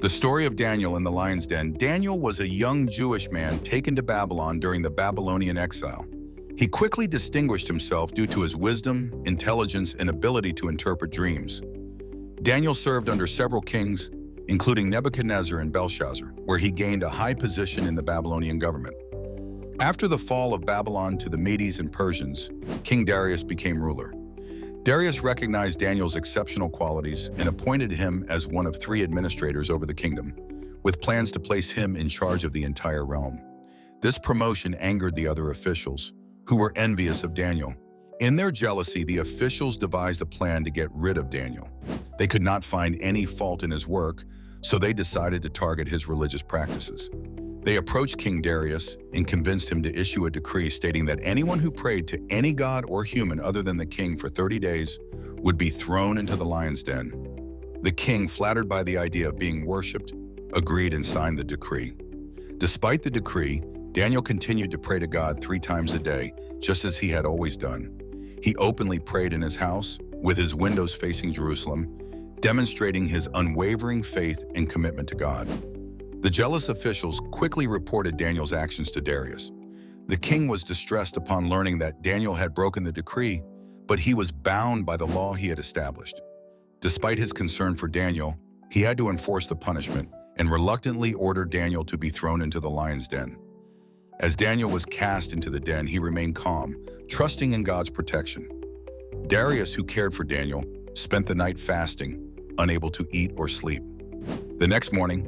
The story of Daniel in the lion's den. Daniel was a young Jewish man taken to Babylon during the Babylonian exile. He quickly distinguished himself due to his wisdom, intelligence, and ability to interpret dreams. Daniel served under several kings, including Nebuchadnezzar and Belshazzar, where he gained a high position in the Babylonian government. After the fall of Babylon to the Medes and Persians, King Darius became ruler. Darius recognized Daniel's exceptional qualities and appointed him as one of 3 administrators over the kingdom, with plans to place him in charge of the entire realm. This promotion angered the other officials, who were envious of Daniel. In their jealousy, the officials devised a plan to get rid of Daniel. They could not find any fault in his work, so they decided to target his religious practices. They approached King Darius and convinced him to issue a decree stating that anyone who prayed to any god or human other than the king for 30 days would be thrown into the lion's den. The king, flattered by the idea of being worshipped, agreed and signed the decree. Despite the decree, Daniel continued to pray to God 3 times a day, just as he had always done. He openly prayed in his house, with his windows facing Jerusalem, demonstrating his unwavering faith and commitment to God. The jealous officials quickly reported Daniel's actions to Darius. The king was distressed upon learning that Daniel had broken the decree, but he was bound by the law he had established. Despite his concern for Daniel, he had to enforce the punishment and reluctantly ordered Daniel to be thrown into the lion's den. As Daniel was cast into the den, he remained calm, trusting in God's protection. Darius, who cared for Daniel, spent the night fasting, unable to eat or sleep. The next morning,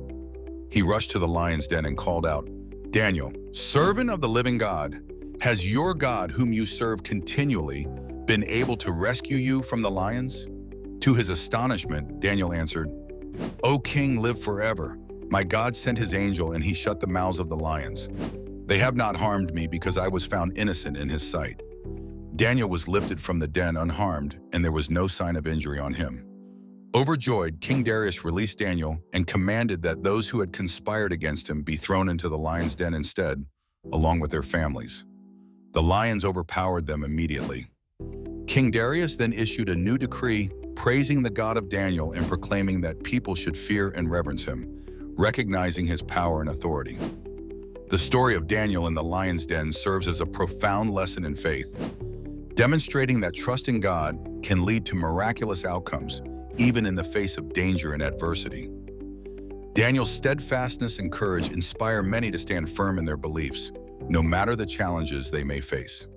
he rushed to the lion's den and called out, "Daniel, servant of the living God, has your God, whom you serve continually, been able to rescue you from the lions?" To his astonishment, Daniel answered, "O king, live forever. My God sent his angel and he shut the mouths of the lions. They have not harmed me because I was found innocent in his sight." Daniel was lifted from the den unharmed, and there was no sign of injury on him. Overjoyed, King Darius released Daniel and commanded that those who had conspired against him be thrown into the lion's den instead, along with their families. The lions overpowered them immediately. King Darius then issued a new decree praising the God of Daniel and proclaiming that people should fear and reverence him, recognizing his power and authority. The story of Daniel in the lion's den serves as a profound lesson in faith, demonstrating that trusting God can lead to miraculous outcomes, even in the face of danger and adversity. Daniel's steadfastness and courage inspire many to stand firm in their beliefs, no matter the challenges they may face.